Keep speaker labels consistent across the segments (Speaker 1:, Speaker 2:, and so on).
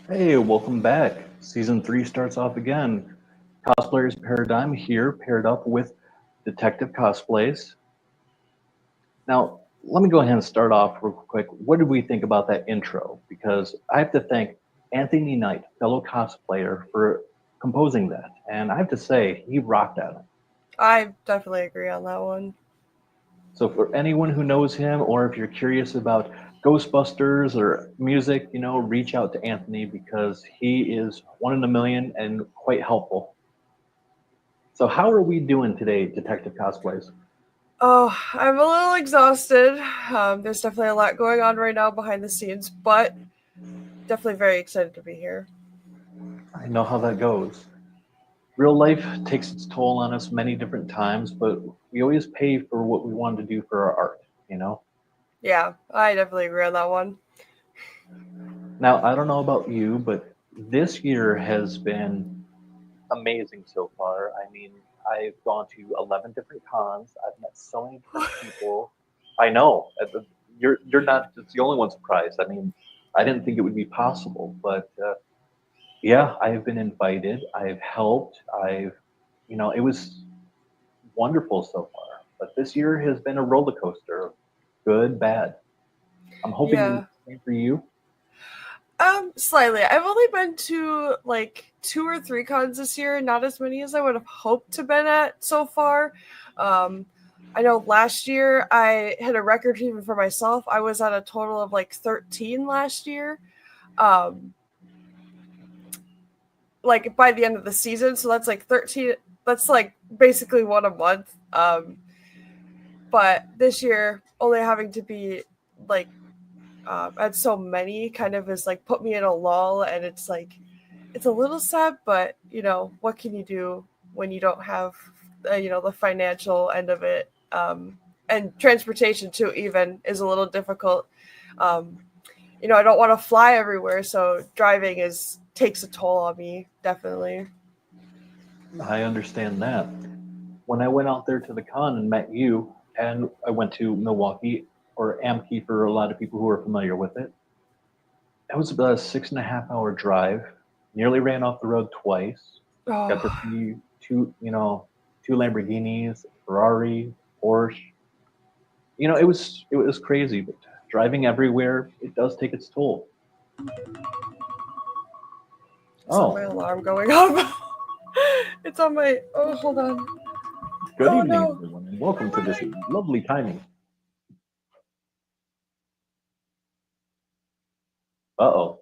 Speaker 1: Hey, welcome back. Season 3 starts off again. Cosplayers Paradigm here, paired up with Detective Cosplays. Now, let me go ahead and start off real quick. What did we think about that intro? Because I have to thank Anthony Knight, fellow cosplayer, for composing that. And I have to say, he rocked at it.
Speaker 2: I definitely agree on that one.
Speaker 1: So, for anyone who knows him, or if you're curious about Ghostbusters or music, reach out to Anthony because he is one in a million and quite helpful. So how are we doing today, Detective Cosplays?
Speaker 2: Oh, I'm a little exhausted. There's definitely a lot going on right now behind the scenes, but definitely very excited to be here.
Speaker 1: I know how that goes. Real life takes its toll on us many different times, but we always pay for what we want to do for our art.
Speaker 2: Yeah, I definitely agree on that one.
Speaker 1: Now, I don't know about you, but this year has been amazing so far. I mean, I've gone to 11 different cons. I've met so many different people. I know you're not just the only one surprised. I mean, I didn't think it would be possible, but yeah, I've been invited. I've helped. It was wonderful so far. But this year has been a roller coaster, good, bad. I'm hoping it was
Speaker 2: Yeah.
Speaker 1: the same for you.
Speaker 2: Slightly. I've only been to like two or three cons this year, not as many as I would have hoped to been at so far. Um, I know last year I hit a record even for myself. I was at a total of like 13 last year. Um, like by the end of the season. So that's like 13. That's like basically one a month. But this year, only having to be like at so many kind of is like put me in a lull, and it's like it's a little sad, but what can you do when you don't have the financial end of it, and transportation too even is a little difficult. Um, I don't want to fly everywhere, so driving is takes a toll on me definitely.
Speaker 1: I understand that. When I went out there to the con and met you, and I went to Milwaukee or Amkey for a lot of people who are familiar with it, it was about a 6.5 hour drive. Nearly ran off the road twice. Got to
Speaker 2: Oh,
Speaker 1: see two Lamborghinis, Ferrari, Porsche. It was crazy, but driving everywhere, it does take its toll.
Speaker 2: is that my
Speaker 1: Oh,
Speaker 2: alarm going off? It's on my. Oh, hold on.
Speaker 1: good
Speaker 2: Oh
Speaker 1: evening,
Speaker 2: no.
Speaker 1: everyone, and welcome to this
Speaker 2: Why?
Speaker 1: lovely timing. Uh-oh,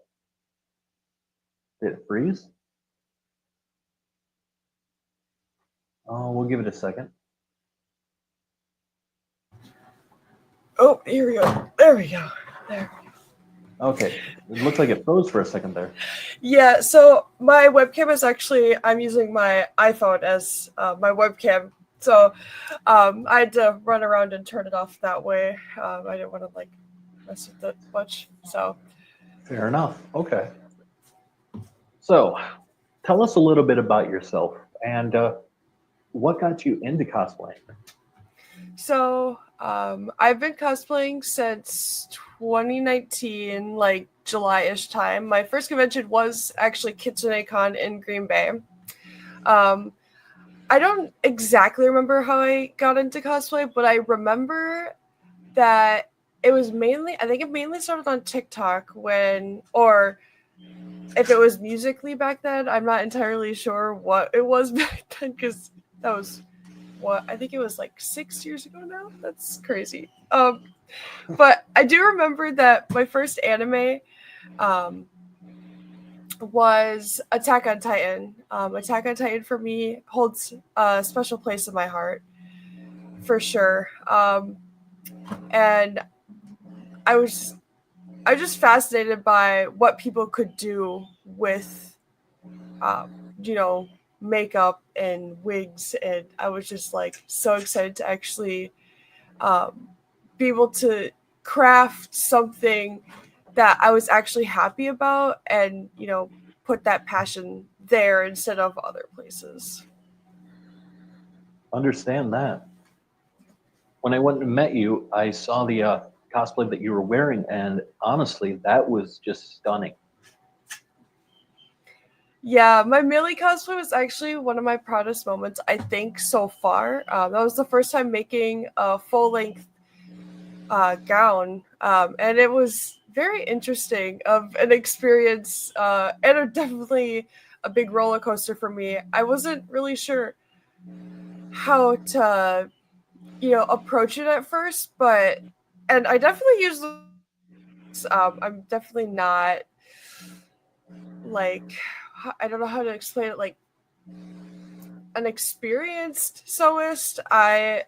Speaker 1: did it freeze? Oh, we'll give it a second.
Speaker 2: Oh, here we go. There we go. There.
Speaker 1: Okay, it looked like it froze for a second there.
Speaker 2: Yeah. So my webcam is actually I'm using my iPhone as my webcam. So I had to run around and turn it off that way. I didn't want to like mess with it much. So
Speaker 1: Fair enough. Okay. So, tell us a little bit about yourself and what got you into cosplaying.
Speaker 2: I've been cosplaying since 2019, like July-ish time. My first convention was actually Kitsune Con in Green Bay. Um, I don't exactly remember how I got into cosplay, but I remember that it was mainly, I think it mainly started on TikTok or if it was Musically back then. I'm not entirely sure what it was back then because that was what I think it was like 6 years ago now. That's crazy. But I do remember that my first anime um, was Attack on Titan. Attack on Titan for me holds a special place in my heart for sure. And I was I was just fascinated by what people could do with, um, you know, makeup and wigs, and I was just like so excited to actually um, be able to craft something that I was actually happy about, and put that passion there instead of other places.
Speaker 1: Understand that. When I went and met you, I saw the cosplay that you were wearing, and honestly, that was just stunning.
Speaker 2: Yeah, my Millie cosplay was actually one of my proudest moments, I think, so far. That was the first time making a full length gown, and it was very interesting of an experience, and definitely a big roller coaster for me. I wasn't really sure how to, approach it at first, but and I definitely use. I'm definitely not like I don't know how to explain it. Like an experienced sewist, I'm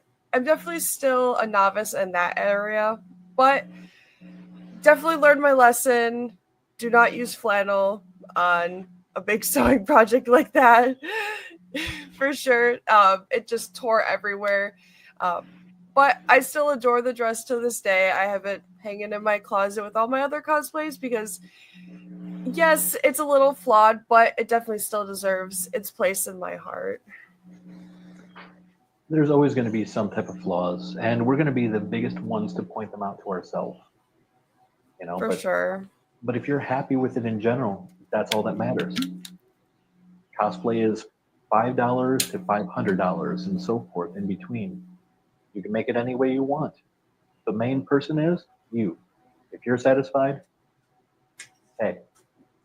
Speaker 2: definitely still a novice in that area, but definitely learned my lesson. Do not use flannel on a big sewing project like that. For sure. It just tore everywhere. Um, but I still adore the dress to this day. I have it hanging in my closet with all my other cosplays because, yes, it's a little flawed, but it definitely still deserves its place in my heart.
Speaker 1: There's always going to be some type of flaws, and we're going to be the biggest ones to point them out to ourselves, you know.
Speaker 2: For sure.
Speaker 1: But if you're happy with it in general, that's all that matters. Cosplay is $5 to $500 and so forth in between. You can make it any way you want. The main person is you. If you're satisfied, hey,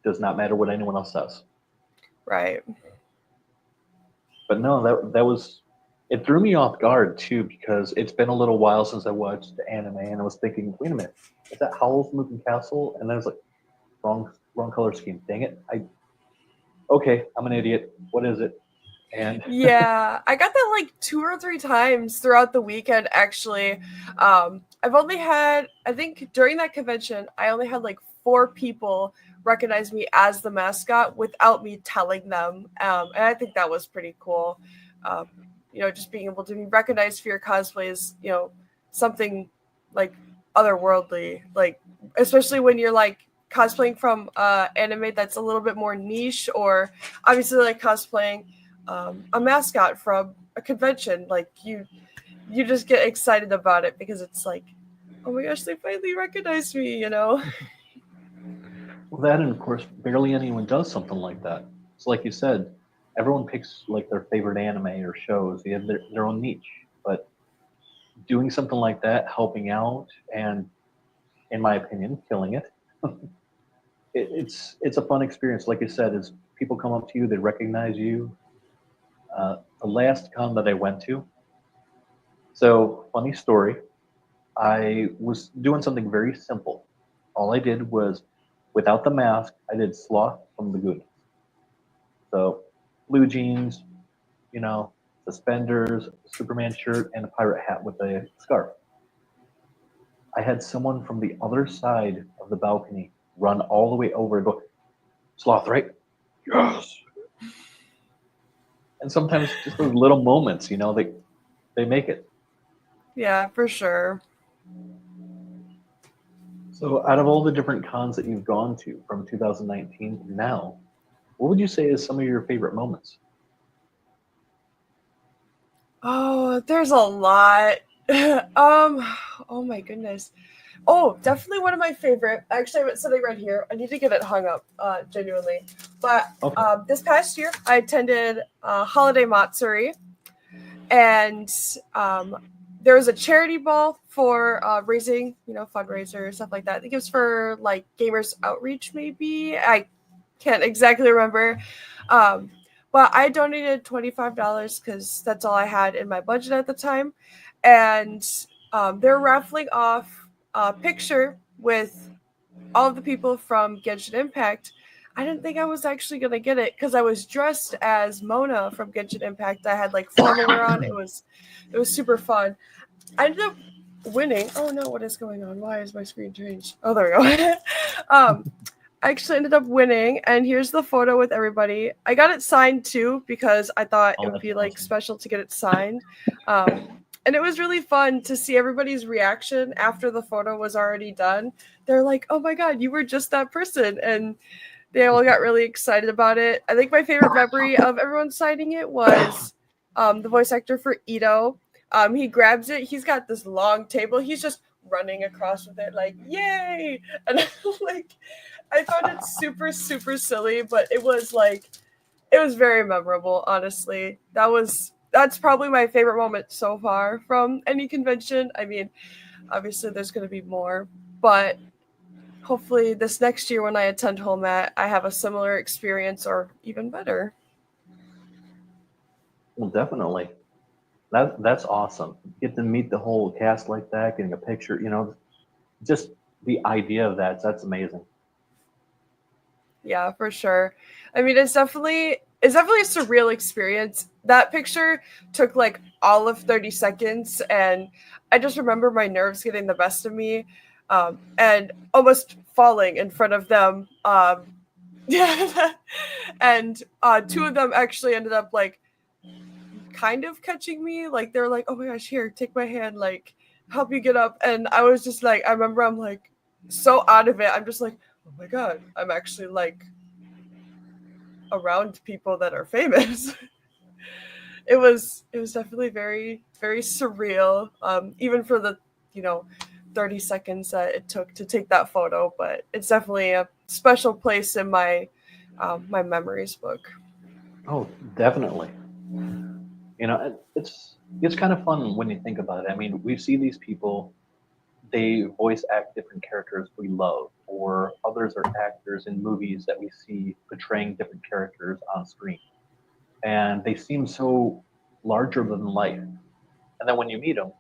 Speaker 1: does not matter what anyone else says.
Speaker 2: Right.
Speaker 1: But no, that was it threw me off guard too because it's been a little while since I watched the anime and I was thinking, wait a minute, is that Howl's Moving Castle? And I was like, wrong color scheme. Dang it! Okay, I'm an idiot. What is it? And
Speaker 2: Yeah, I got that like 2 or 3 times throughout the weekend, actually. I've only had, I think during that convention, I only had like 4 people recognize me as the mascot without me telling them. And I think that was pretty cool. Um, just being able to be recognized for your cosplay is, something like otherworldly. Like, especially when you're like cosplaying from anime that's a little bit more niche, or obviously like cosplaying a mascot from a convention. Like you just get excited about it because it's like, oh my gosh, they finally recognized me.
Speaker 1: well, that and of course, barely anyone does something like that. So, like you said, everyone picks like their favorite anime or shows. They have their own niche, but doing something like that, helping out, and in my opinion, killing it. It's a fun experience. Like I said, is people come up to you, they recognize you. The last con that I went to, so funny story. I was doing something very simple. All I did was, without the mask, I did Sloth from the Goonies. So blue jeans, you know, suspenders, Superman shirt, and a pirate hat with a scarf. I had someone from the other side of the balcony run all the way over and go, Sloth, right? Yes. And sometimes just those little moments, they make it.
Speaker 2: Yeah, for sure.
Speaker 1: So, out of all the different cons that you've gone to from 2019 to now, what would you say is some of your favorite moments?
Speaker 2: Oh, there's a lot. Oh my goodness. Oh, definitely one of my favorite. Actually, I have it sitting right here. I need to get it hung up, genuinely. But
Speaker 1: Okay.
Speaker 2: this past year, I attended Holiday Matsuri, and there was a charity ball for raising, fundraiser stuff like that. I think it was for like Gamers Outreach, maybe. I can't exactly remember. Um, but I donated $25 because that's all I had in my budget at the time, and they're raffling off a picture with all of the people from Genshin Impact. I didn't think I was actually gonna get it because I was dressed as Mona from Genshin Impact. I had like formal wear on. It was super fun. I ended up winning. Oh no, what is going on? Why is my screen changed? Oh, there we go. I actually ended up winning, and here's the photo with everybody. I got it signed too because I thought it
Speaker 1: Oh,
Speaker 2: would
Speaker 1: that's
Speaker 2: be like
Speaker 1: awesome.
Speaker 2: special to get it signed. And it was really fun to see everybody's reaction after the photo was already done. They're like, "Oh my god, you were just that person," and they all got really excited about it. I think my favorite memory of everyone signing it was the voice actor for Ito. He grabs it. He's got this long table. He's just running across with it, like "Yay!" And like, I found it super super silly, but it was like it was very memorable, honestly. That's probably my favorite moment so far from any convention. I mean, obviously there's going to be more, but hopefully this next year when I attend home at, I have a similar experience or even better.
Speaker 1: Well, definitely. That's awesome. Get to meet the whole cast like that, getting a picture, just the idea of that's amazing.
Speaker 2: Yeah, for sure. I mean, it's definitely a surreal experience. That picture took like all of 30 seconds, and I just remember my nerves getting the best of me, and almost falling in front of them. Yeah, and two of them actually ended up like kind of catching me. Like they're like, "Oh my gosh, here, take my hand, like help you get up." And I was just like, I remember I'm like so out of it. I'm just like, "Oh my god, I'm actually like around people that are famous." It was definitely very very surreal. Even for the you know 30 seconds that it took to take that photo, but it's definitely a special place in my memories book.
Speaker 1: Oh, definitely. It's kind of fun when you think about it. I mean, we see these people, they voice act different characters we love, or others are actors in movies that we see portraying different characters on screen. And they seem so larger than life. And then when you meet them,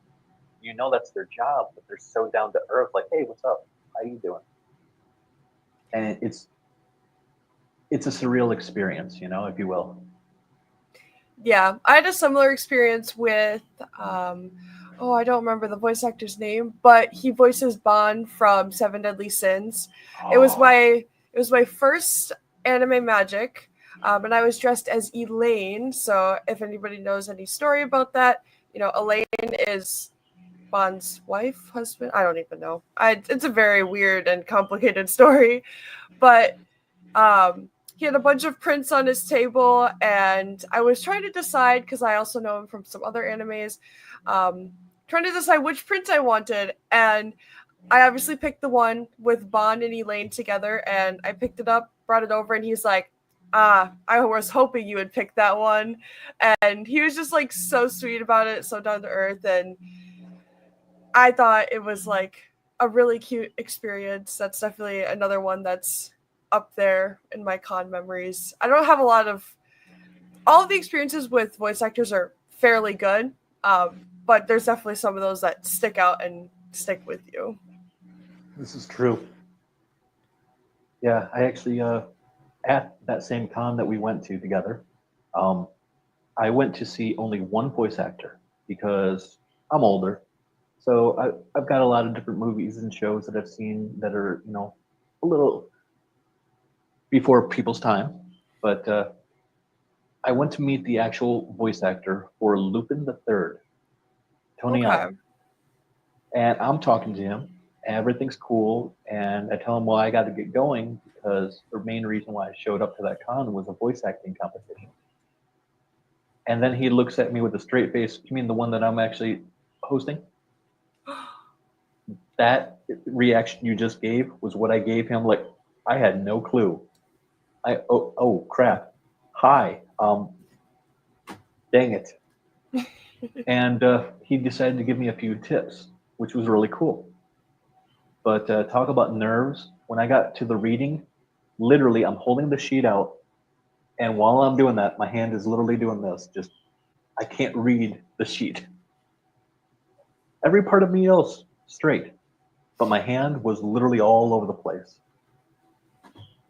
Speaker 1: you know that's their job, but they're so down to earth, like, hey, what's up? How you doing? And it's a surreal experience, if you will.
Speaker 2: Yeah, I had a similar experience with oh, I don't remember the voice actor's name, but he voices Bond from Seven Deadly Sins. It was
Speaker 1: Oh,
Speaker 2: my it was my first anime magic, and I was dressed as Elaine. So if anybody knows any story about that, Elaine is Bond's wife, husband. I don't even know. It's a very weird and complicated story, but he had a bunch of prints on his table, and I was trying to decide because I also know him from some other animes. Trying to decide which print I wanted, and I obviously picked the one with Bond and Elaine together, and I picked it up, brought it over, and he's like, "Ah, I was hoping you would pick that one," and he was just like so sweet about it, so down to earth, and I thought it was like a really cute experience. That's definitely another one that's up there in my con memories. I don't have a lot of all of the experiences with voice actors are fairly good, but there's definitely some of those that stick out and stick with you.
Speaker 1: this is true. Yeah, I actually at that same con that we went to together, um, I went to see only one voice actor because I'm older. So I've got a lot of different movies and shows that I've seen that are, a little before people's time. But I went to meet the actual voice actor for Lupin the Third, Tony
Speaker 2: Okay.
Speaker 1: Allen. And I'm talking to him. Everything's cool. And I tell him, well, I got to get going because the main reason why I showed up to that con was a voice acting competition. And then he looks at me with a straight face. You mean the one that I'm actually hosting? That reaction you just gave was what I gave him. Like, I had no clue. Oh crap. Hi. Dang it. And he decided to give me a few tips, which was really cool. But talk about nerves. When I got to the reading, literally, I'm holding the sheet out, and while I'm doing that, my hand is literally doing this. Just I can't read the sheet. Every part of me else straight, but my hand was literally all over the place.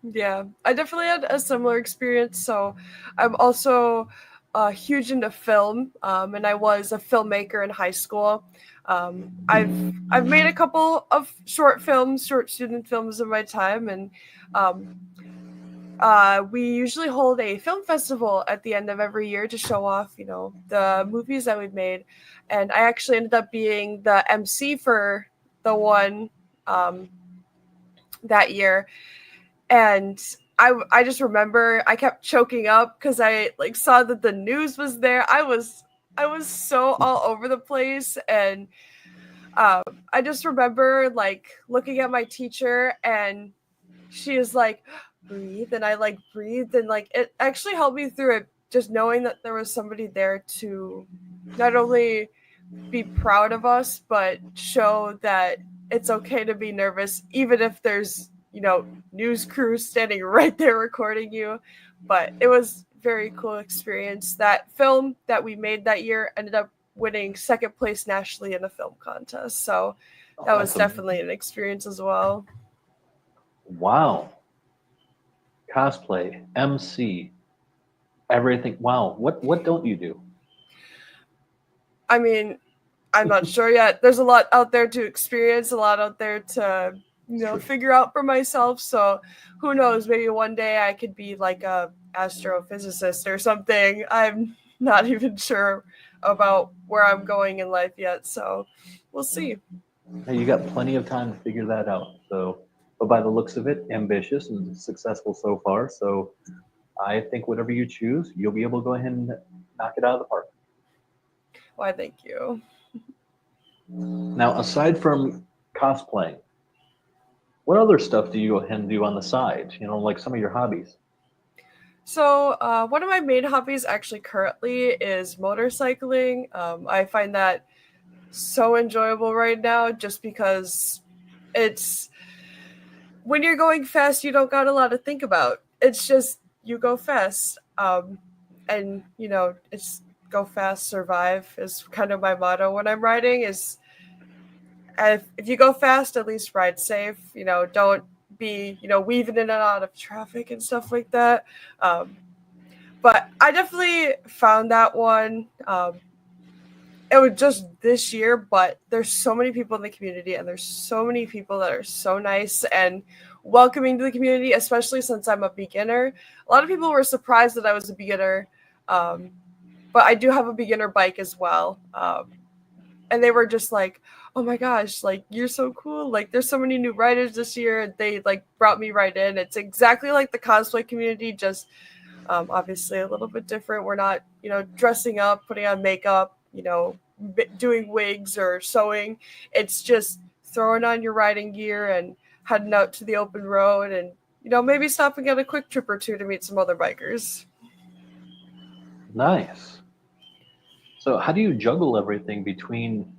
Speaker 2: Yeah, I definitely had a similar experience. So I'm also huge into film, and I was a filmmaker in high school. I've made a couple of short films, short student films in my time, and um, we usually hold a film festival at the end of every year to show off, the movies that we've made. And I actually ended up being the MC for the one um, that year, and I just remember I kept choking up because I like saw that the news was there. I was so all over the place, and I just remember like looking at my teacher, and she is like, breathe, and I like breathed, and like it actually helped me through it, just knowing that there was somebody there to not only be proud of us but show that it's okay to be nervous even if there's, news crews standing right there recording you. But it was very cool experience. That film that we made that year ended up winning second place nationally in a film contest, so that
Speaker 1: Oh,
Speaker 2: was
Speaker 1: that's a
Speaker 2: definitely an experience as well.
Speaker 1: wow. Cosplay, MC, everything. Wow. What don't you do?
Speaker 2: I mean, I'm not sure yet. There's a lot out there to experience, a lot out there to,
Speaker 1: It's true.
Speaker 2: figure out for myself. So who knows? Maybe one day I could be like a astrophysicist or something. I'm not even sure about where I'm going in life yet. So we'll see.
Speaker 1: Hey, you got plenty of time to figure that out. So, but by the looks of it, ambitious and successful so far. So, I think whatever you choose, you'll be able to go ahead and knock it out of the park.
Speaker 2: Why, thank you.
Speaker 1: Now, aside from cosplaying, what other stuff do you go ahead and do on the side? Like some of your hobbies.
Speaker 2: So, one of my main hobbies actually currently is motorcycling. I find that so enjoyable right now just because it's when you're going fast, you don't got a lot to think about. It's just you go fast. And it's go fast, survive is kind of my motto when I'm riding. Is if you go fast, at least ride safe. Don't be weaving in and out of traffic and stuff like that. Um, but I definitely found that one. It was just this year, but there's so many people in the community, and there's so many people that are so nice and welcoming to the community, especially since I'm a beginner. A lot of people were surprised that I was a beginner, um, but I do have a beginner bike as well. And they were just like, "Oh my gosh, like you're so cool! Like there's so many new writers this year." And they like brought me right in. It's exactly like the cosplay community, just obviously a little bit different. We're not, dressing up, putting on makeup, doing wigs or sewing. It's just throwing on your riding gear and heading out to the open road and, maybe stopping at a quick trip or two to meet some other bikers.
Speaker 1: Nice. So, how do you juggle everything between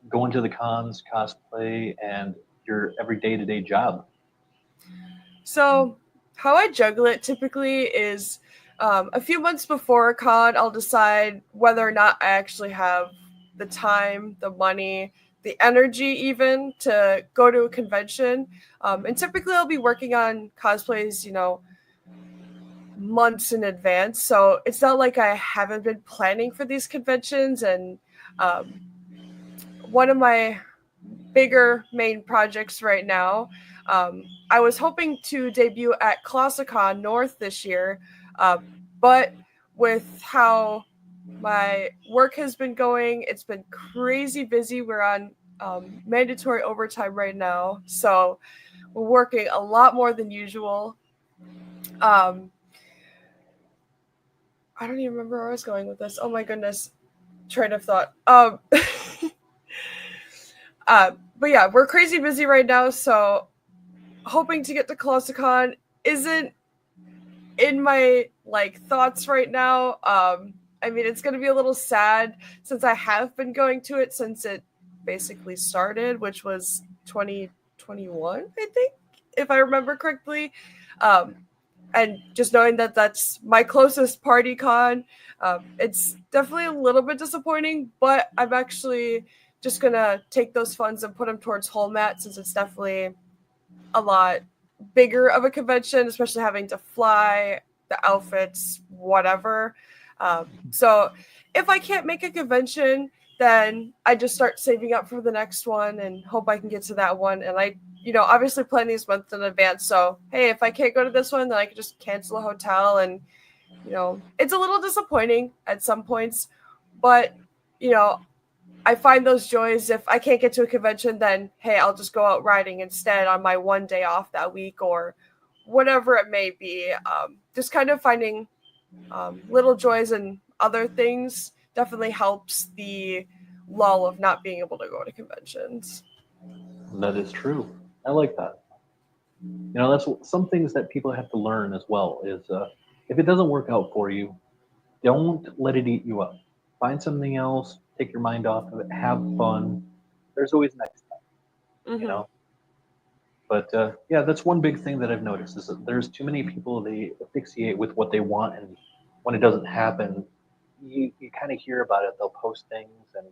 Speaker 1: going to the cons, cosplay, and your every day-to-day job?
Speaker 2: So, how I juggle it typically is a few months before a con, I'll decide whether or not I actually have the time, the money, the energy, even to go to a convention. And typically, I'll be working on cosplays, months in advance. So it's not like I haven't been planning for these conventions. And um, one of my bigger main projects right now. I was hoping to debut at Classicon North this year, uh, but with how my work has been going, it's been crazy busy. We're on mandatory overtime right now, so we're working a lot more than usual. Um, I don't even remember where I was going with this. Oh my goodness, train of thought. But yeah, we're crazy busy right now, so hoping to get to Classicon isn't in my like thoughts right now. I mean, it's going to be a little sad since I have been going to it since it basically started, which was 2021, I think, if I remember correctly. Um, and just knowing that that's my closest party con, it's definitely a little bit disappointing, but I'm actually just going to take those funds and put them towards whole mat since it's definitely a lot bigger of a convention, especially having to fly, the outfits, whatever. So if I can't make a convention, then I just start saving up for the next one and hope I can get to that one. And I, obviously plan these months in advance. So, hey, if I can't go to this one, then I can just cancel a hotel. And, it's a little disappointing at some points, but, you know, I find those joys if I can't get to a convention, then hey, I'll just go out riding instead on my one day off that week or whatever it may be. Just kind of finding little joys and other things definitely helps the lull of not being able to go to conventions.
Speaker 1: That is true. I like that. That's some things that people have to learn as well. Is if it doesn't work out for you, don't let it eat you up. Find something else. Take your mind off of it. Have fun. There's always next time. You
Speaker 2: Hmm.
Speaker 1: know. But yeah, that's one big thing that I've noticed is that there's too many people they asphyxiate with what they want, and when it doesn't happen, you kind of hear about it. They'll post things, and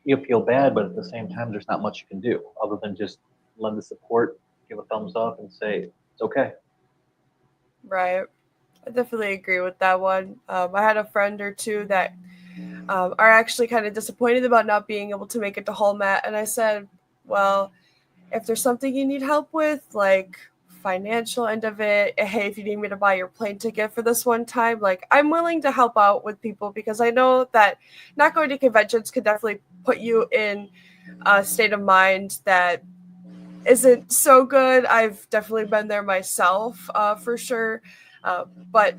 Speaker 1: you feel bad, but at the same time, there's not much you can do other than just lend the support, give a thumbs up, and say it's okay.
Speaker 2: Right. I definitely agree with that one. I had a friend or two that are actually kind of disappointed about not being able to make it to Hallmat, and I said, well, if there's something you need help with, like financial end of it, hey, if you need me to buy your plane ticket for this one time, like I'm willing to help out with people because I know that not going to conventions could definitely put you in a state of mind that isn't so good. I've definitely been there myself, for sure. But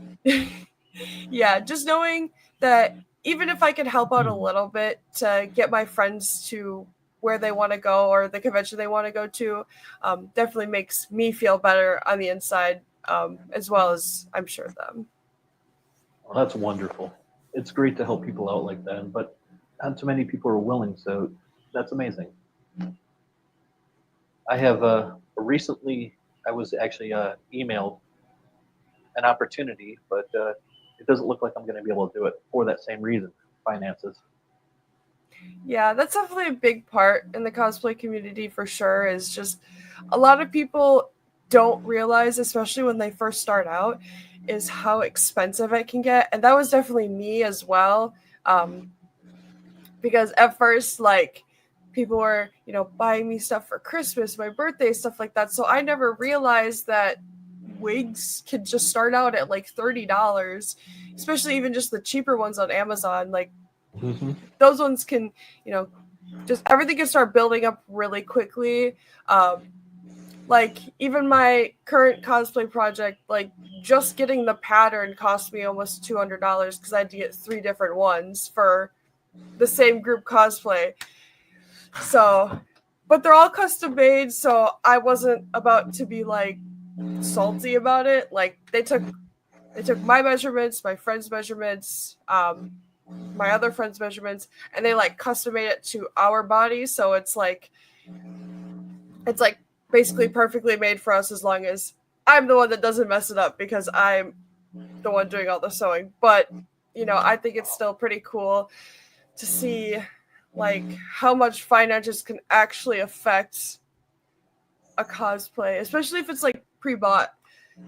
Speaker 2: yeah, just knowing that even if I can help out a little bit to get my friends to where they want to go or the convention they want to go to, definitely makes me feel better on the inside, as well as I'm sure them.
Speaker 1: Well, that's wonderful. It's great to help people out like that, but not too many people are willing, so that's amazing. I have recently, I was actually emailed an opportunity, but it doesn't look like I'm going to be able to do it for that same reason, finances.
Speaker 2: Yeah, that's definitely a big part in the cosplay community for sure. Is just a lot of people don't realize, especially when they first start out, is how expensive it can get. And that was definitely me as well. Um, because at first, like, people were, buying me stuff for Christmas, my birthday, stuff like that. So I never realized that wigs could just start out at like $30, especially even just the cheaper ones on Amazon. Like,
Speaker 1: Mm-hmm.
Speaker 2: those ones can, you know, just everything can start building up really quickly. Like even my current cosplay project, like just getting the pattern cost me almost $200 because I had to get three different ones for the same group cosplay. So, but they're all custom made, so I wasn't about to be like salty about it. Like they took my measurements, my friend's measurements, my other friend's measurements, and they like custom made it to our bodies. So it's like basically perfectly made for us as long as I'm the one that doesn't mess it up because I'm the one doing all the sewing. But I think it's still pretty cool to see like how much finances can actually affect a cosplay, especially if it's like pre-bought.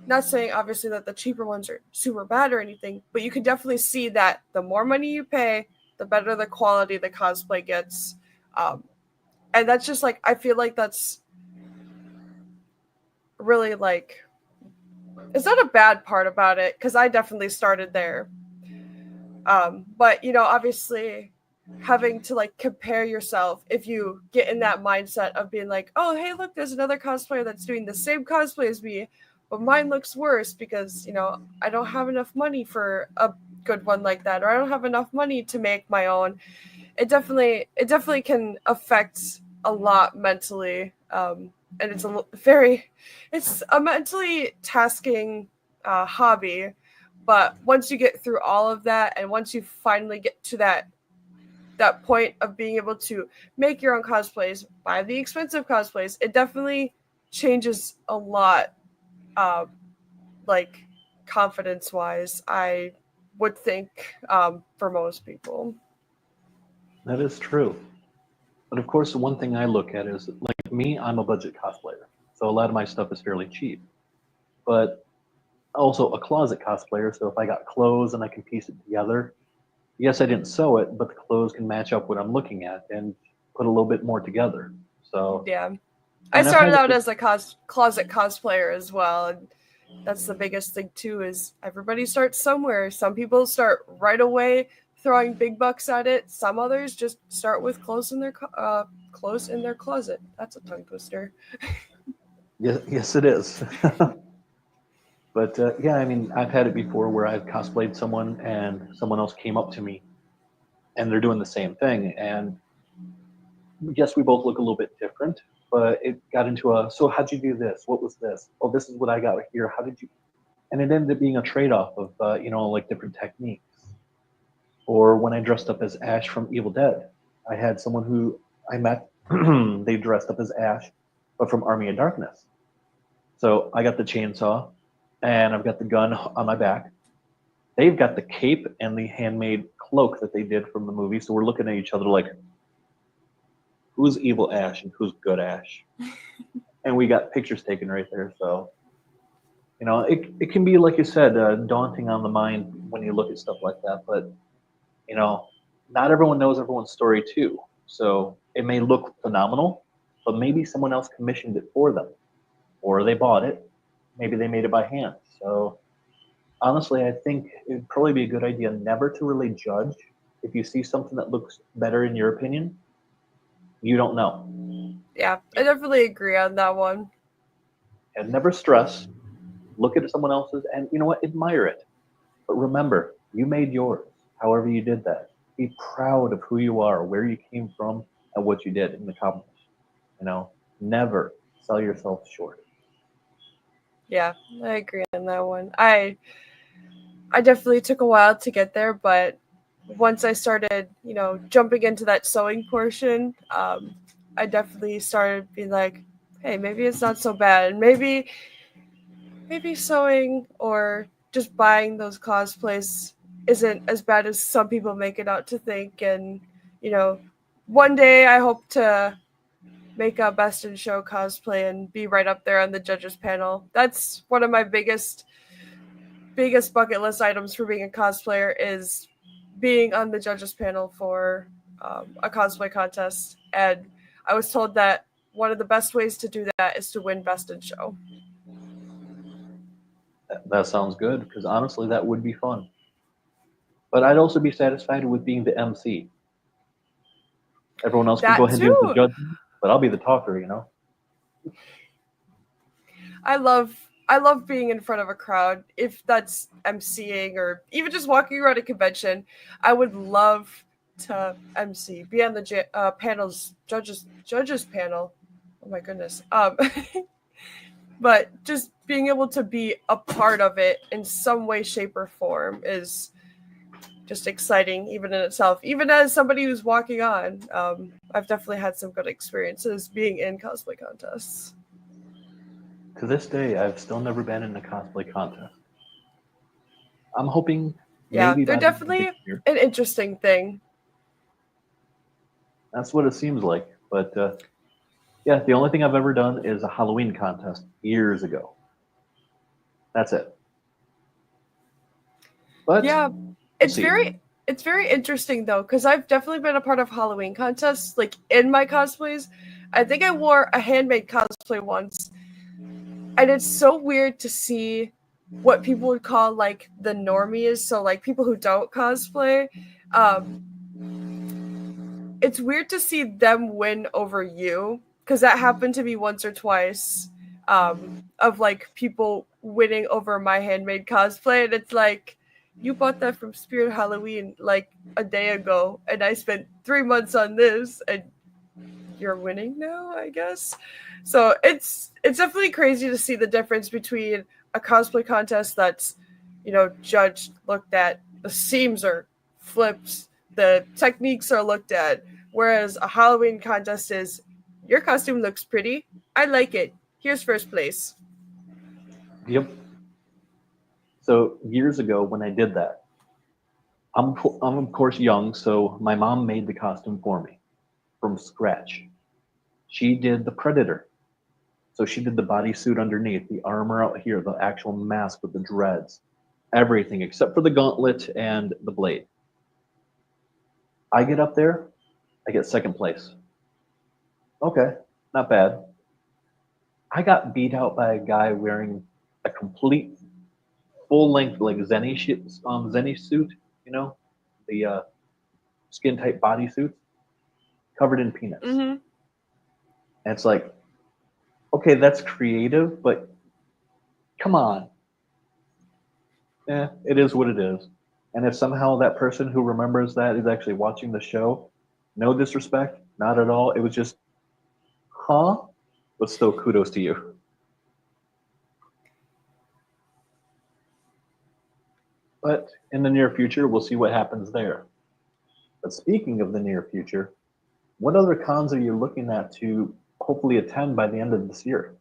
Speaker 2: Not saying obviously that the cheaper ones are super bad or anything, but you can definitely see that the more money you pay, the better the quality the cosplay gets. Um, and that's just like I feel like that's really like it's not a bad part about it because I definitely started there. But obviously having to like compare yourself if you get in that mindset of being like, oh hey, look, there's another cosplayer that's doing the same cosplay as me, but mine looks worse because I don't have enough money for a good one like that, or I don't have enough money to make my own. It definitely can affect a lot mentally, and it's a mentally tasking hobby. But once you get through all of that, and once you finally get to that point of being able to make your own cosplays, buy the expensive cosplays, it definitely changes a lot, uh, like confidence wise, I would think, for most people.
Speaker 1: That is true. But of course, the one thing I look at is like me, I'm a budget cosplayer. So a lot of my stuff is fairly cheap. But also a closet cosplayer. So if I got clothes and I can piece it together, yes, I didn't sew it, but the clothes can match up what I'm looking at and put a little bit more together. So,
Speaker 2: Yeah. I
Speaker 1: and I've
Speaker 2: started
Speaker 1: had
Speaker 2: out
Speaker 1: it,
Speaker 2: as a closet cosplayer as well, and that's the biggest thing too. Is everybody starts somewhere. Some people start right away throwing big bucks at it. Some others just start with clothes in their closet. That's a tongue twister.
Speaker 1: yes, yes, it is. But yeah, I mean, I've had it before where I've cosplayed someone and someone else came up to me and they're doing the same thing. And yes, we both look a little bit different, but it got into a, so how'd you do this? What was this? Oh, this is what I got here. How did you? And it ended up being a trade-off of, like different techniques. Or when I dressed up as Ash from Evil Dead, I had someone who I met, they dressed up as Ash, but from Army of Darkness. So I got the chainsaw, and I've got the gun on my back. They've got the cape and the handmade cloak that they did from the movie. So we're looking at each other like, who's evil Ash and who's good Ash? And we got pictures taken right there. So, it can be, like you said, daunting on the mind when you look at stuff like that. But, not everyone knows everyone's story too. So it may look phenomenal, but maybe someone else commissioned it for them, or they bought it. Maybe they made it by hand. So honestly, I think it'd probably be a good idea never to really judge. If you see something that looks better in your opinion, you don't know.
Speaker 2: Yeah, I definitely agree on that one.
Speaker 1: And never stress. Look at someone else's and you know what? Admire it. But remember, you made yours, however you did that. Be proud of who you are, where you came from, and what you did and accomplished. Never sell yourself short.
Speaker 2: Yeah, I agree on that one. I definitely took a while to get there, but once I started, jumping into that sewing portion, I definitely started being like, hey, maybe it's not so bad. And maybe sewing or just buying those cosplays isn't as bad as some people make it out to think. And, you know, one day I hope to make a best in show cosplay and be right up there on the judges panel. That's one of my biggest bucket list items for being a cosplayer is being on the judges panel for a cosplay contest. And I was told that one of the best ways to do that is to win best in show.
Speaker 1: That sounds good because honestly, that would be fun. But I'd also be satisfied with being the MC. Everyone else can go
Speaker 2: That
Speaker 1: ahead and do the
Speaker 2: too.
Speaker 1: judging, but I'll be the talker.
Speaker 2: I love being in front of a crowd. If that's emceeing or even just walking around a convention, I would love to MC, be on the panels, judges panel. Oh my goodness. But just being able to be a part of it in some way, shape, or form is just exciting, even in itself. Even as somebody who's walking on, I've definitely had some good experiences being in cosplay contests.
Speaker 1: To this day, I've still never been in a cosplay contest. I'm hoping
Speaker 2: Yeah,
Speaker 1: maybe
Speaker 2: they're
Speaker 1: by the end of the
Speaker 2: definitely
Speaker 1: year.
Speaker 2: an interesting thing.
Speaker 1: That's what it seems like. But yeah, the only thing I've ever done is a Halloween contest years ago. That's it. But
Speaker 2: Yeah,
Speaker 1: we'll
Speaker 2: it's
Speaker 1: see.
Speaker 2: very interesting though, because I've definitely been a part of Halloween contests, like in my cosplays. I think I wore a handmade cosplay once, and it's so weird to see what people would call like the normies, so like people who don't cosplay. Um, it's weird to see them win over you because that happened to me once or twice. Of like people winning over my handmade cosplay, and it's like you bought that from Spirit Halloween like a day ago, and I spent 3 months on this, and you're winning now, I guess. So it's definitely crazy to see the difference between a cosplay contest that's, judged, looked at, the seams are flipped, the techniques are looked at, whereas a Halloween contest is your costume looks pretty, I like it. Here's first place.
Speaker 1: Yep. So years ago when I did that, I'm of course young, so my mom made the costume for me from scratch. She did the Predator. So she did the bodysuit underneath, the armor out here, the actual mask with the dreads, everything except for the gauntlet and the blade. I get up there, I get second place. Okay, not bad. I got beat out by a guy wearing a complete full length like Zenny suit, you know, the skin tight bodysuit covered in peanuts.
Speaker 2: Mm-hmm.
Speaker 1: And it's like, okay, that's creative, but come on. It is what it is. And if somehow that person who remembers that is actually watching the show, no disrespect, not at all. It was just, huh? But still, kudos to you. But in the near future, we'll see what happens there. But speaking of the near future, what other cons are you looking at to hopefully attend by the end of this year?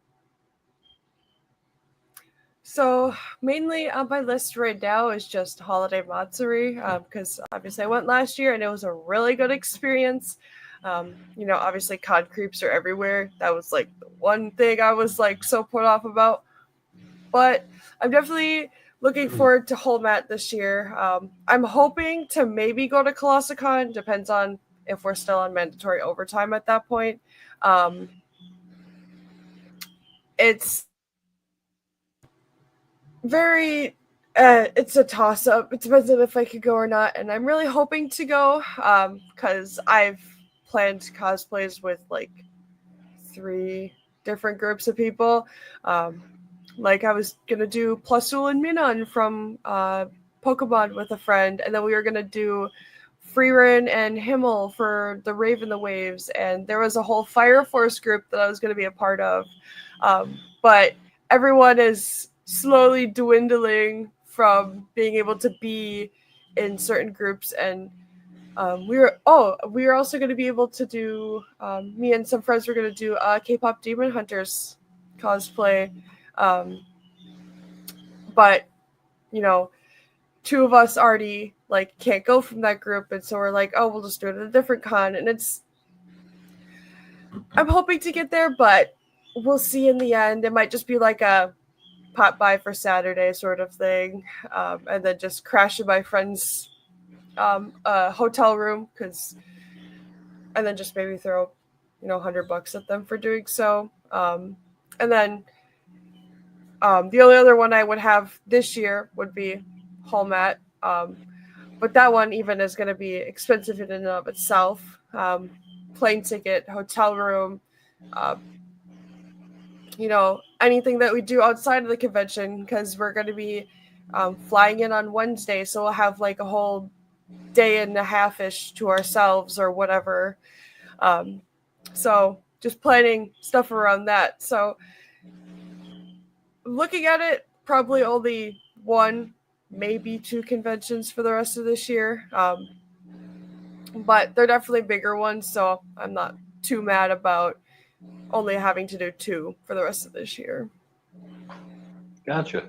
Speaker 2: So mainly on my list right now is just Holiday Matsuri, because obviously I went last year and it was a really good experience. Obviously con creeps are everywhere. That was like the one thing I was like so put off about. But I'm definitely looking forward to Holmat this year. I'm hoping to maybe go to Colossicon. Depends on if we're still on mandatory overtime at that point. Um, it's very it's a toss up. It depends on if I could go or not, and I'm really hoping to go because I've planned cosplays with like 3 different groups of people. Like I was gonna do Plusul and Minon from Pokemon with a friend, and then we were gonna do Freerin and Himmel for the Rave in the Waves, and there was a whole Fire Force group that I was gonna be a part of. But everyone is slowly dwindling from being able to be in certain groups, and we were also going to be able to do me and some friends were going to do K-pop Demon Hunters cosplay, um, but you know 2 of us already like can't go from that group, and so we're like, oh, we'll just do it at a different con, and I'm hoping to get there, but we'll see in the end. It might just be like a pop by for Saturday sort of thing, and then just crash in my friend's hotel room and then just maybe throw $100 at them for doing so. And then the only other one I would have this year would be Hallmat. But that one even is going to be expensive in and of itself. Plane ticket, hotel room, uh, anything that we do outside of the convention, because we're going to be flying in on Wednesday, so we'll have like a whole day and a half ish to ourselves or whatever. Um, so just planning stuff around that. So looking at it, probably only 1, maybe 2 conventions for the rest of this year. But they're definitely bigger ones, so I'm not too mad about only having to do 2 for the rest of this year.
Speaker 1: Gotcha.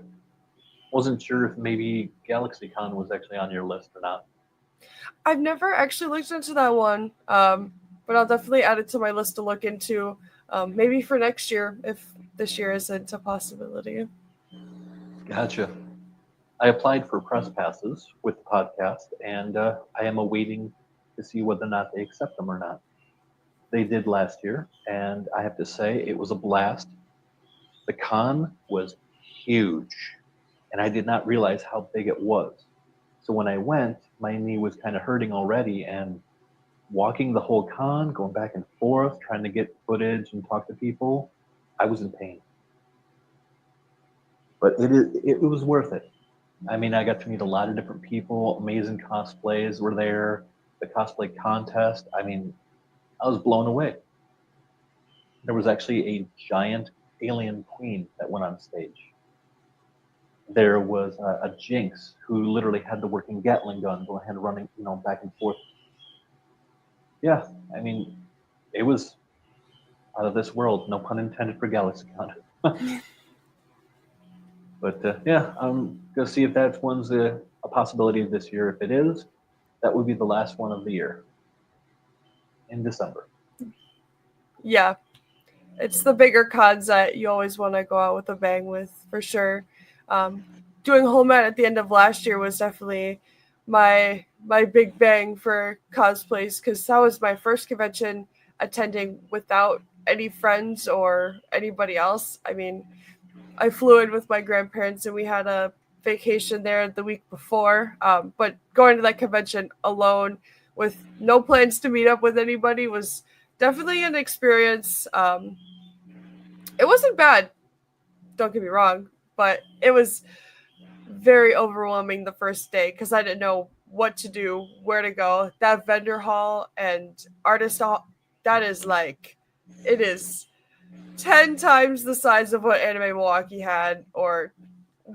Speaker 1: Wasn't sure if maybe GalaxyCon was actually on your list or not.
Speaker 2: I've never actually looked into that one, but I'll definitely add it to my list to look into, maybe for next year if this year isn't a possibility.
Speaker 1: Gotcha. I applied for press passes with the podcast, and I am awaiting to see whether or not they accept them or not. They did last year, and I have to say it was a blast. The con was huge, and I did not realize how big it was. So when I went, my knee was kind of hurting already, and walking the whole con, going back and forth, trying to get footage and talk to people, I was in pain. But it was worth it. I mean, I got to meet a lot of different people. Amazing cosplays were there. The cosplay contest. I mean, I was blown away. There was actually a giant alien queen that went on stage. There was a Jinx who literally had the working Gatling gun going ahead running, back and forth. Yeah, I mean, it was out of this world. No pun intended for GalaxyCon. But yeah, I'm gonna see if that one's a possibility this year. If it is, that would be the last one of the year in December.
Speaker 2: Yeah, it's the bigger cons that you always want to go out with a bang with, for sure. Um, Doing Holmat at the end of last year was definitely my big bang for cosplays, because that was my first convention attending without any friends or anybody else. I mean, I flew in with my grandparents and we had a vacation there the week before. But going to that convention alone with no plans to meet up with anybody was definitely an experience. It wasn't bad, don't get me wrong, but it was very overwhelming the first day because I didn't know what to do, where to go. That vendor hall and artist hall, that is like, it is. 10 times the size of what Anime Milwaukee had, or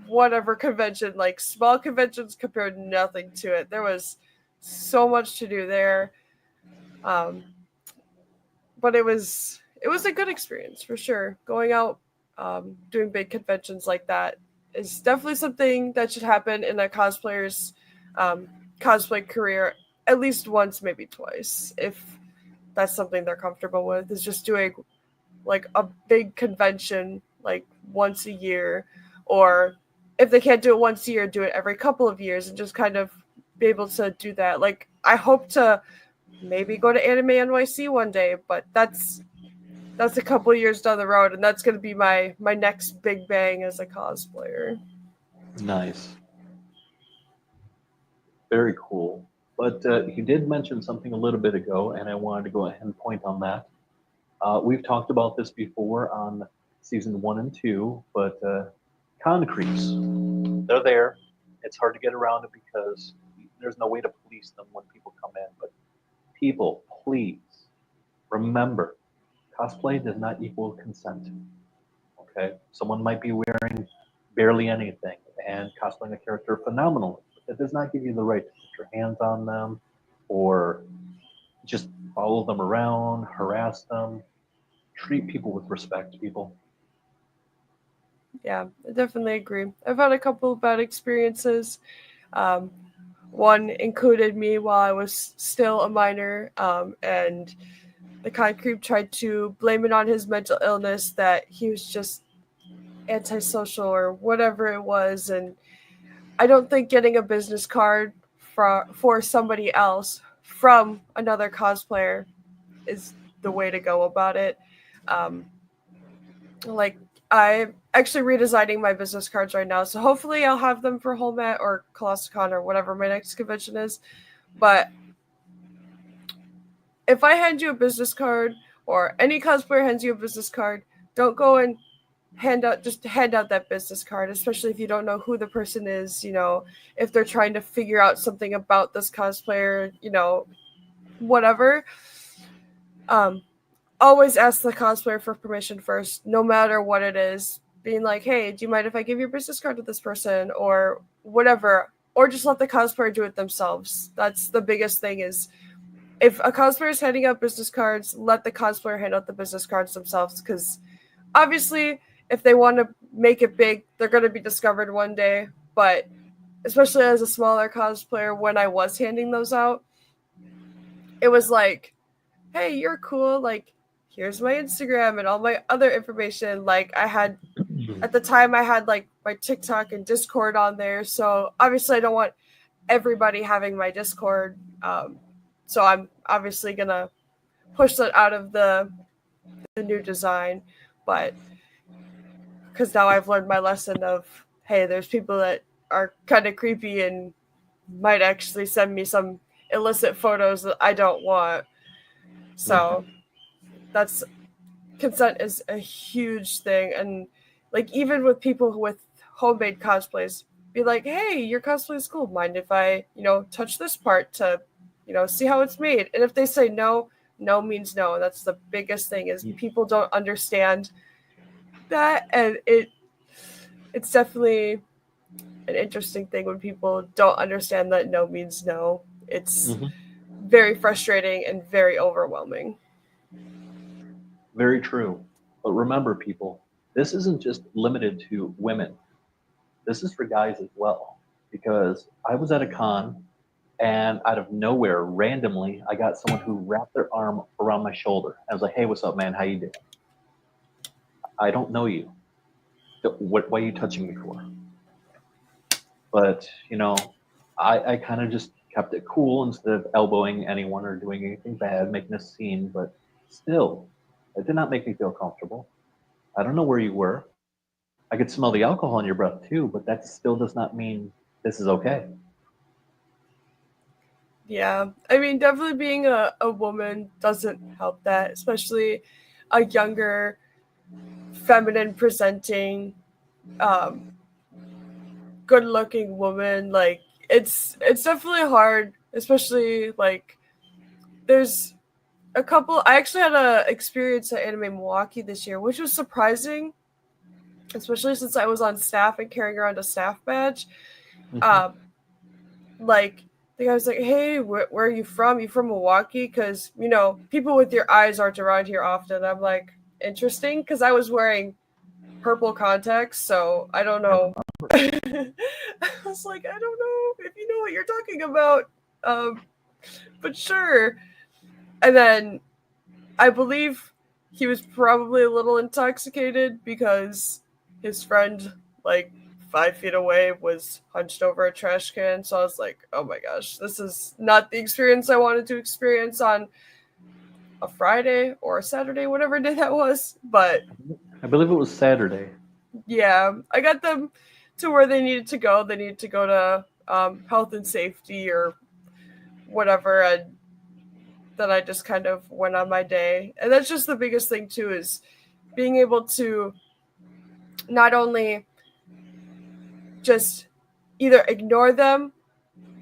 Speaker 2: whatever convention. Like, small conventions compared nothing to it. There was so much to do there. Um, but it was a good experience for sure. Going out, doing big conventions like that is definitely something that should happen in a cosplayer's um, cosplay career at least once, maybe twice, if that's something they're comfortable with. Is just doing like a big convention like once a year, or if they can't do it once a year, do it every couple of years, and just kind of be able to do that. Like, I hope to maybe go to Anime NYC one day, but that's a couple years down the road, and that's going to be my next big bang as a cosplayer.
Speaker 1: Nice. Very cool. But you did mention something a little bit ago, and I wanted to go ahead and point on that. We've talked about this before on season 1 and 2, but con creeps, they're there. It's hard to get around it because there's no way to police them when people come in. But people, please remember, cosplay does not equal consent. Okay, someone might be wearing barely anything and cosplaying a character phenomenally. It does not give you the right to put your hands on them or just follow them around, harass them. Treat people with respect, people.
Speaker 2: Yeah, I definitely agree. I've had a couple of bad experiences. Um, One included me while I was still a minor, and the con creep tried to blame it on his mental illness, that he was just antisocial or whatever it was. And I don't think getting a business card for somebody else from another cosplayer is the way to go about it. Um, like, I'm actually redesigning my business cards right now, so hopefully I'll have them for Holmet or Colossicon or whatever my next convention is. But if I hand you a business card, or any cosplayer hands you a business card, don't go and hand out that business card, especially if you don't know who the person is. If they're trying to figure out something about this cosplayer, whatever. Um, Always ask the cosplayer for permission first, no matter what it is. Being like, hey, do you mind if I give your business card to this person, or whatever? Or just let the cosplayer do it themselves. That's the biggest thing. Is if a cosplayer is handing out business cards, let the cosplayer hand out the business cards themselves. Because obviously, if they want to make it big, they're going to be discovered one day. But especially as a smaller cosplayer, when I was handing those out, it was like, hey, you're cool. Like, here's my Instagram and all my other information. Like, at the time, I had like my TikTok and Discord on there. So obviously, I don't want everybody having my Discord. So I'm obviously going to push that out of the new design. But because now I've learned my lesson of, hey, there's people that are kind of creepy and might actually send me some illicit photos that I don't want.
Speaker 1: Yeah.
Speaker 2: So that's consent is a huge thing. And like, even with people with homemade cosplays, be like, hey, your cosplay is cool, mind if I touch this part to see how it's made? And if they say no, no means no. That's the biggest thing. Is people don't understand that. And it's definitely an interesting thing when people don't understand that no means no. It's
Speaker 1: Hmm.
Speaker 2: very frustrating and very overwhelming.
Speaker 1: Very true. But remember, people, this isn't just limited to women. This is for guys as well. Because I was at a con, and out of nowhere, randomly, I got someone who wrapped their arm around my shoulder. I was like, "Hey, what's up, man? How you doing? I don't know you. What are you touching me for?" But I kind of just kept it cool instead of elbowing anyone or doing anything bad, making a scene. But still, it did not make me feel comfortable. I don't know where you were. I could smell the alcohol in your breath too, but that still does not mean this is okay.
Speaker 2: Yeah, I mean, definitely being a woman doesn't help that, especially a younger, feminine presenting, um, good looking woman. Like, it's definitely hard, especially like there's a couple. I actually had a experience at Anime Milwaukee this year, which was surprising, especially since I was on staff and carrying around a staff badge.
Speaker 1: Mm-hmm.
Speaker 2: Um, like the guy was like, "Hey, where are you from? You from Milwaukee? Because people with your eyes aren't around here often." I'm like, interesting, because I was wearing purple contacts, so I don't
Speaker 1: I
Speaker 2: know.
Speaker 1: remember.
Speaker 2: I was like, I don't know if you know what you're talking about, um, but sure. And then I believe he was probably a little intoxicated because his friend, like 5 feet away, was hunched over a trash can. So I was like, oh my gosh, this is not the experience I wanted to experience on a Friday or a Saturday, whatever day that was. But
Speaker 1: I believe it was Saturday.
Speaker 2: yeah, I got them to where they needed to go. They needed to go to health and safety or whatever. And then I just kind of went on my day. And that's just the biggest thing, too, is being able to not only just either ignore them,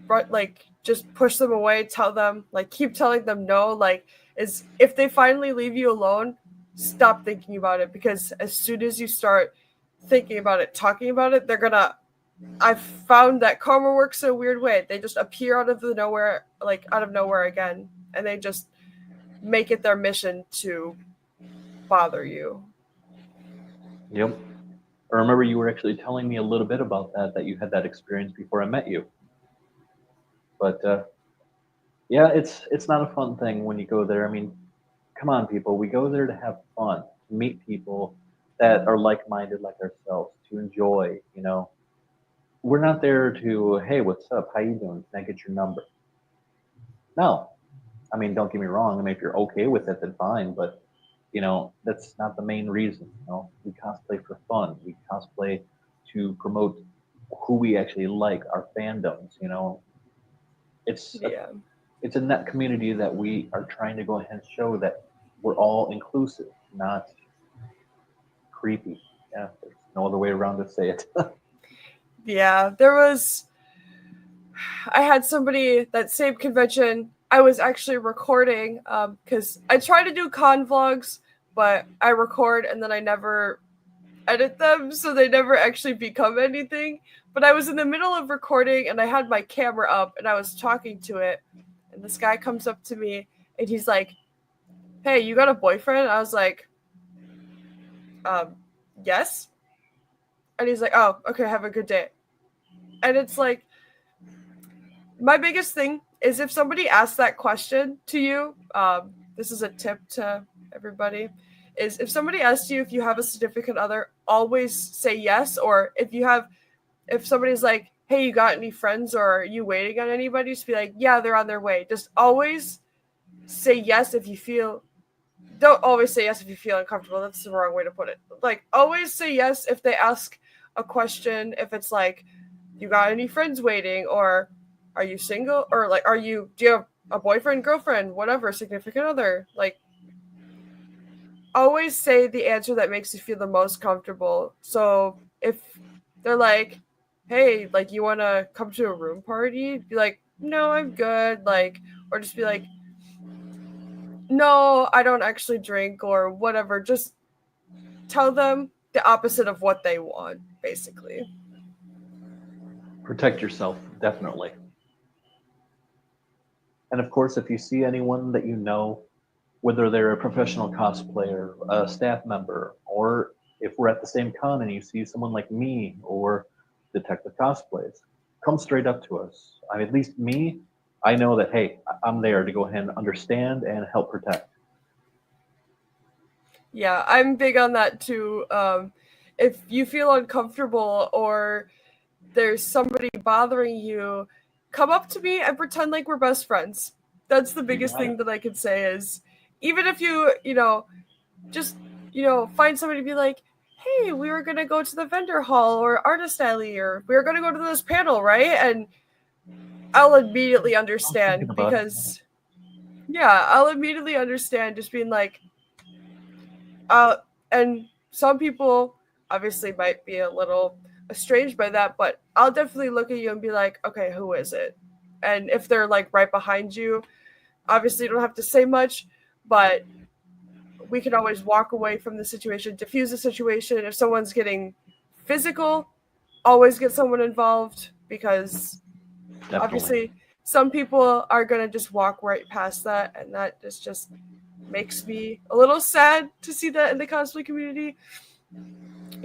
Speaker 2: but like just push them away, tell them, like keep telling them no, like is if they finally leave you alone, stop thinking about it, because as soon as you start thinking about it, talking about it, they're gonna I've found that karma works in a weird way. They just appear out of the nowhere, like out of nowhere again, and they just make it their mission to bother you.
Speaker 1: Yep. I remember you were actually telling me a little bit about that you had that experience before I met you. But yeah, it's not a fun thing when you go there. I mean, come on, people. We go there to have fun, to meet people that are like-minded like ourselves, to enjoy. We're not there to, hey, what's up? How you doing? Can I get your number? No. I mean, don't get me wrong. I mean, if you're okay with it, then fine. But that's not the main reason. We cosplay for fun. We cosplay to promote who we actually like, our fandoms. It's a
Speaker 2: Yeah.
Speaker 1: it's a net community that we are trying to go ahead and show that we're all inclusive, not creepy. Yeah, there's no other way around to say it.
Speaker 2: Yeah. I had somebody that same convention. I was actually recording because I try to do con vlogs, but I record and then I never edit them, so they never actually become anything. But I was in the middle of recording and I had my camera up and I was talking to it, and this guy comes up to me and he's like, "Hey, you got a boyfriend?" I was like, um, "Yes." And he's like, "Oh, okay, have a good day." And it's like, my biggest thing is if somebody asks that question to you, this is a tip to everybody, is if somebody asks you if you have a significant other, always say yes. Or if somebody's like, "Hey, you got any friends, or are you waiting on anybody?" Just be like, "Yeah, they're on their way." Just always say yes if you feel, don't always say yes if you feel uncomfortable. That's the wrong way to put it. Like, always say yes if they ask a question. If it's like, "You got any friends waiting?" or "Are you single?" or like, do you have a boyfriend, girlfriend, whatever, significant other? Like, always say the answer that makes you feel the most comfortable. So if they're like, "Hey, like, you want to come to a room party?" Be like, "No, I'm good." Like, or just be like, "No, I don't actually drink," or whatever. Just tell them the opposite of what they want, basically.
Speaker 1: Protect yourself, definitely. And of course, if you see anyone that you know, whether they're a professional cosplayer, a staff member, or if we're at the same con and you see someone like me or Detective Cosplays, come straight up to us. I mean, at least me, I know that, hey, I'm there to go ahead and understand and help protect.
Speaker 2: Yeah, I'm big on that too. If you feel uncomfortable or there's somebody bothering you, come up to me and pretend like we're best friends. That's the
Speaker 1: You
Speaker 2: biggest
Speaker 1: got it.
Speaker 2: thing that I could say is, even if just, find somebody to be like, "Hey, we were going to go to the vendor hall or artist alley, or we were going to go to this panel, right?" And I'll immediately
Speaker 1: I was thinking
Speaker 2: understand
Speaker 1: about it.
Speaker 2: because, yeah, I'll immediately understand just being like, uh, and some people obviously might be a little estranged by that, but I'll definitely look at you and be like, "Okay, who is it?" And if they're like right behind you, obviously you don't have to say much, but we can always walk away from the situation, diffuse the situation. If someone's getting physical, always get someone involved, because
Speaker 1: Definitely.
Speaker 2: obviously some people are going to just walk right past that, and that just makes me a little sad to see that in the cosplay community.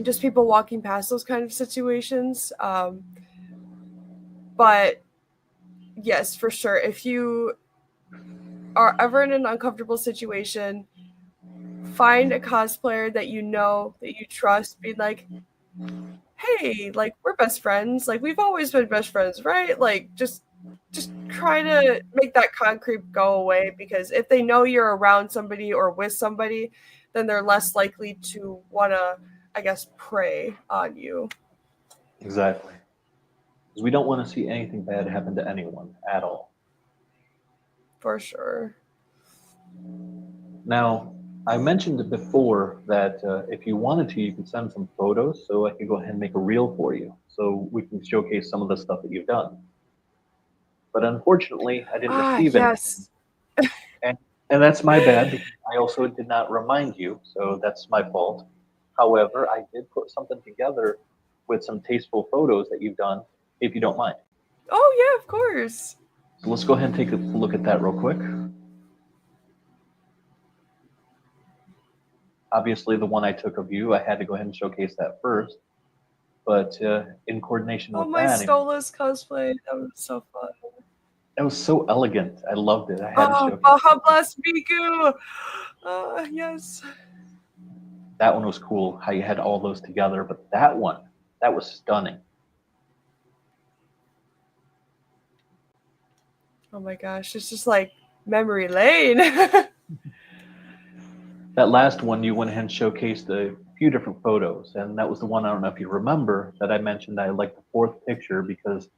Speaker 2: Just people walking past those kind of situations. But yes, for sure, if you are ever in an uncomfortable situation, find a cosplayer that you know, that you trust. Be like, hey, like, we're best friends. Like, we've always been best friends, right? Like, just try to make that concrete go away, because if they know you're around somebody or with somebody, then they're less likely to want to, I guess, prey on you.
Speaker 1: Exactly. Because we don't want to see anything bad happen to anyone at all.
Speaker 2: For sure.
Speaker 1: Now, I mentioned it before that if you wanted to, you could send some photos so I could go ahead and make a reel for you so we can showcase some of the stuff that you've done. But unfortunately, I didn't
Speaker 2: Ah,
Speaker 1: receive anything.
Speaker 2: yes.
Speaker 1: And, and that's my bad because I also did not remind you, so that's my fault. However, I did put something together with some tasteful photos that you've done, if you don't mind.
Speaker 2: Oh, yeah, of course.
Speaker 1: So let's go ahead and take a look at that real quick. Obviously, the one I took of you, I had to go ahead and showcase that first. But in coordination
Speaker 2: Oh,
Speaker 1: with
Speaker 2: my
Speaker 1: that,
Speaker 2: Stolas cosplay. That was so fun.
Speaker 1: it was so elegant. I loved it. I had to
Speaker 2: Oh,
Speaker 1: showcase
Speaker 2: Baja Blast Miku. Yes.
Speaker 1: that one was cool. How you had all those together, but that one, that was stunning.
Speaker 2: Oh my gosh, it's just like memory lane.
Speaker 1: That last one, you went ahead and showcased a few different photos, and that was the one I don't know if you remember that I mentioned. I liked the fourth picture because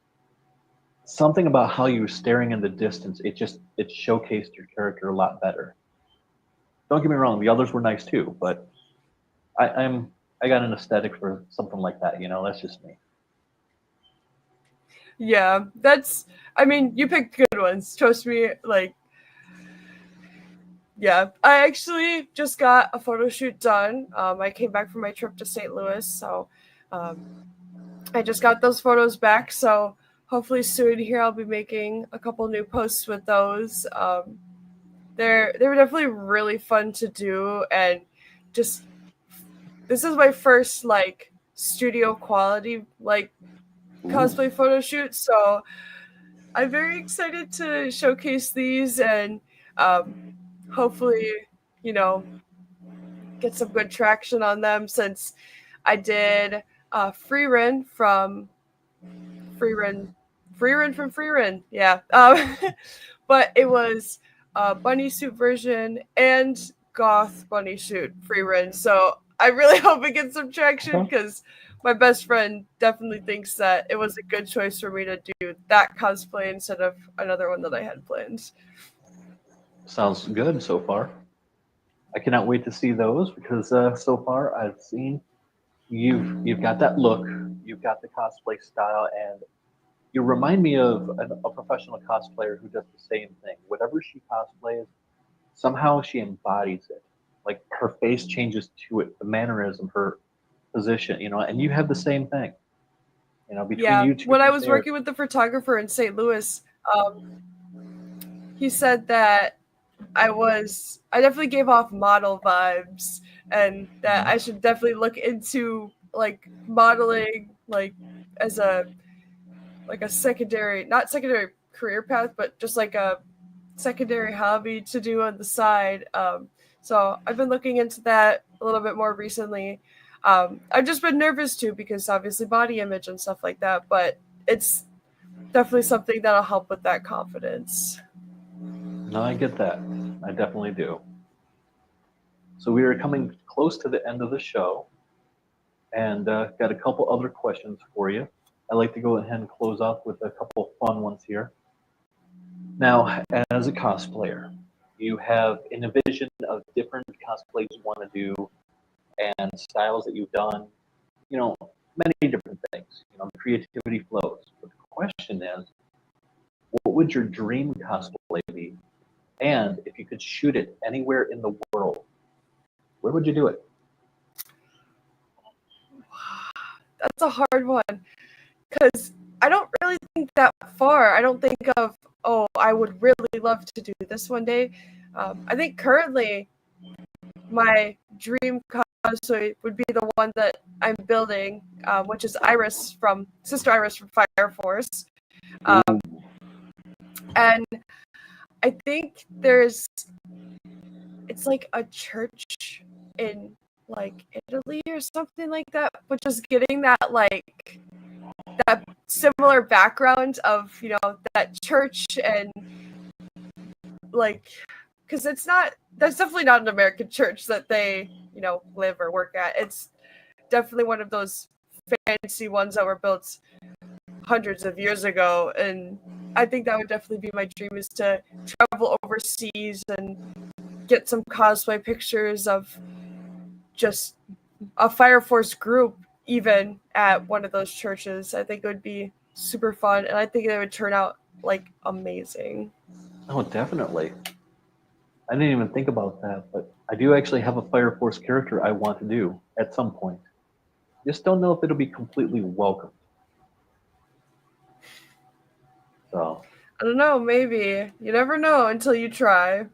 Speaker 1: something about how you were staring in the distance, it showcased your character a lot better. Don't get me wrong, the others were nice too, but I got an aesthetic for something like that. That's just me.
Speaker 2: Yeah, that's. I mean, you picked good ones. Trust me. Like, yeah, I actually just got a photo shoot done. I came back from my trip to St. Louis, so um, I just got those photos back. So hopefully soon here I'll be making a couple new posts with those. They were definitely really fun to do, and just this is my first like studio quality like
Speaker 1: Ooh,
Speaker 2: cosplay photo shoot, so I'm very excited to showcase these and hopefully, you know, get some good traction on them, since I did free run from free run free run, yeah. But it was a bunny suit version and goth bunny suit free run, so I really hope it gets some traction,
Speaker 1: okay.
Speaker 2: because my best friend definitely thinks that it was a good choice for me to do that cosplay instead of another one that I had planned.
Speaker 1: Sounds good so far. I cannot wait to see those because so far I've seen you've got that look, you've got the cosplay style, and you remind me of a professional cosplayer who does the same thing. Whatever she cosplays, somehow she embodies it. Like her face changes to it, the mannerism, her position, and you have the same thing. Between
Speaker 2: Yeah,
Speaker 1: you two
Speaker 2: when I
Speaker 1: right
Speaker 2: was
Speaker 1: there.
Speaker 2: working with the photographer in St. Louis, he said that I definitely gave off model vibes, and that I should definitely look into like modeling, like as a secondary, not secondary career path, but just like a secondary hobby to do on the side. So I've been looking into that a little bit more recently. I've just been nervous too, because obviously body image and stuff like that, but it's definitely something that'll help with that confidence.
Speaker 1: No, I get that. I definitely do. So we are coming close to the end of the show, and got a couple other questions for you. I like to go ahead and close off with a couple fun ones here. Now, as a cosplayer, you have an vision of different cosplays you want to do and styles that you've done, you know, many different things. Creativity flows. But the question is, what would your dream cosplay be? And if you could could shoot it anywhere in the world, where would you do it?
Speaker 2: That's a hard one because I don't really think that far. I don't think of, oh, I would really love to do this one day. I think currently my dream cosplay would be the one that I'm building, which is Sister Iris from Fire Force. And I think it's like a church in like Italy or something like that, but just getting that that similar background of, that church and like, because that's definitely not an American church that they, live or work at. It's definitely one of those fancy ones that were built hundreds of years ago. And I think that would definitely be my dream, is to travel overseas and get some cosplay pictures of just a Fire Force group, even at one of those churches. I think it would be super fun, and I think it would turn out like amazing.
Speaker 1: Oh, definitely. I didn't even think about that, but I do actually have a Fire Force character I want to do at some point. Just don't know if it'll be completely welcomed. So
Speaker 2: I don't know, maybe. You never know until you try.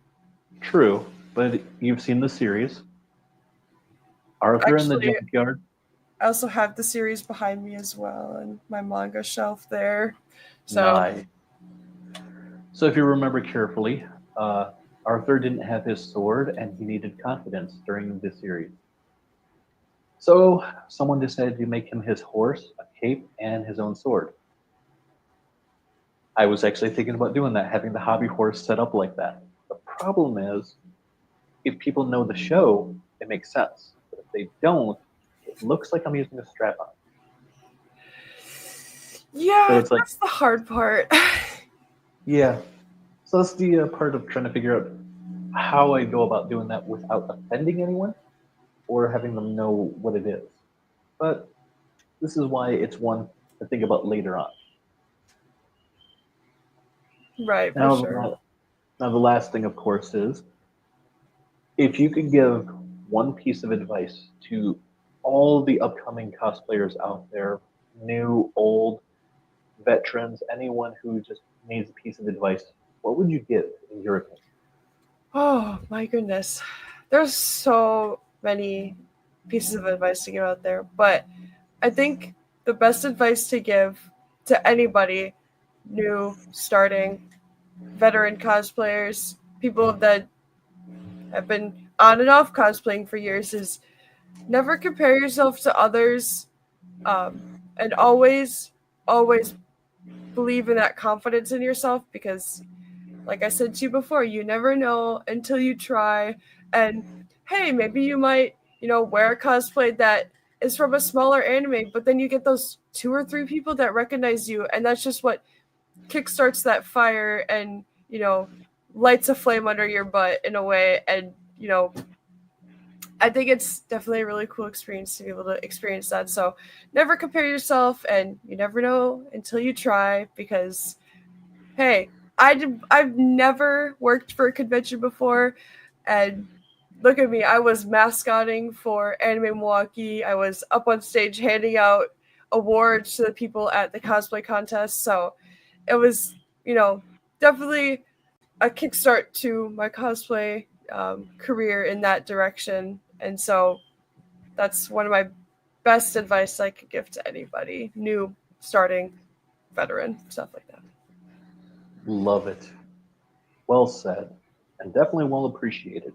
Speaker 1: true, but you've seen the series. Arthur in the
Speaker 2: Actually,
Speaker 1: Junkyard.
Speaker 2: I also have the series behind me as well, and my manga shelf there. So
Speaker 1: Nice. So if you remember carefully, Arthur didn't have his sword and he needed confidence during the series. So someone decided to make him his horse, a cape, and his own sword. I was actually thinking about doing that, having the hobby horse set up like that. The problem is, if people know the show, it makes sense. But if they don't, it looks like I'm using a strap on.
Speaker 2: yeah,
Speaker 1: So it's like,
Speaker 2: that's the hard part.
Speaker 1: yeah. So that's the part of trying to figure out how I go about doing that without offending anyone or having them know what it is. But this is why it's one to think about later on.
Speaker 2: Right, for
Speaker 1: Now,
Speaker 2: sure.
Speaker 1: now the last thing, of course, is if you could give one piece of advice to all the upcoming cosplayers out there, new, old, veterans, anyone who just needs a piece of advice, what would you give, in your opinion?
Speaker 2: Oh my goodness. There's so many pieces of advice to give out there, but I think the best advice to give to anybody new, starting, veteran cosplayers, people that have been on and off cosplaying for years, is never compare yourself to others, and always believe in that confidence in yourself, because like I said to you before, you never know until you try. And hey, maybe you might, wear a cosplay that is from a smaller anime, but then you get those 2 or 3 people that recognize you, and that's just what kickstarts that fire and, lights a flame under your butt in a way. And, I think it's definitely a really cool experience to be able to experience that. So never compare yourself, and you never know until you try, because hey, I've never worked for a convention before, and look at me. I was mascotting for Anime Milwaukee. I was up on stage handing out awards to the people at the cosplay contest. So it was, definitely a kickstart to my cosplay career in that direction. And so that's one of my best advice I could give to anybody new, starting, veteran, stuff like that.
Speaker 1: Love it. Well said, and definitely well appreciated.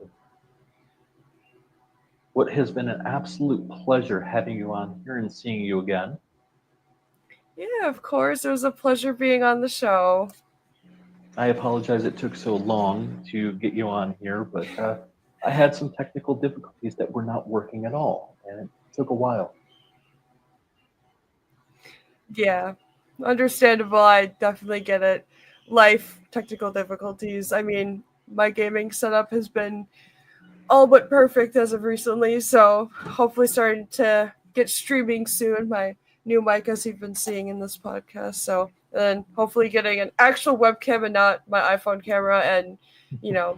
Speaker 1: What has been an absolute pleasure having you on here and seeing you again.
Speaker 2: Yeah, of course. It was a pleasure being on the show.
Speaker 1: I apologize it took so long to get you on here, but I had some technical difficulties that were not working at all, and it took a while.
Speaker 2: Yeah, understandable. I definitely get it. Life, technical difficulties. I mean, my gaming setup has been all but perfect as of recently, so hopefully starting to get streaming soon. My new mic, as you've been seeing in this podcast. So, and then hopefully getting an actual webcam and not my iPhone camera, and, you know,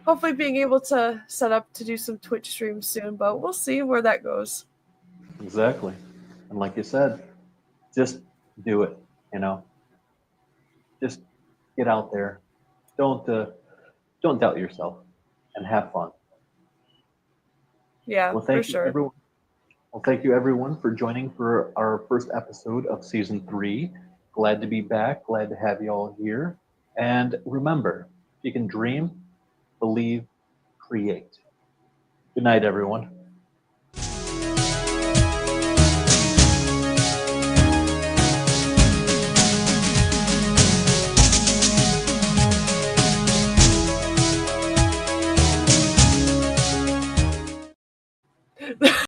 Speaker 2: hopefully being able to set up to do some Twitch streams soon, but we'll see where that goes.
Speaker 1: Exactly. And like you said, just do it, you know. Just get out there. Don't doubt yourself and have fun.
Speaker 2: Yeah,
Speaker 1: Well,
Speaker 2: for
Speaker 1: thank you
Speaker 2: sure.
Speaker 1: everyone. Well, thank you everyone for joining for our first episode of season 3. Glad to be back. Glad to have you all here. And remember, you can dream, believe, create. Good night, everyone.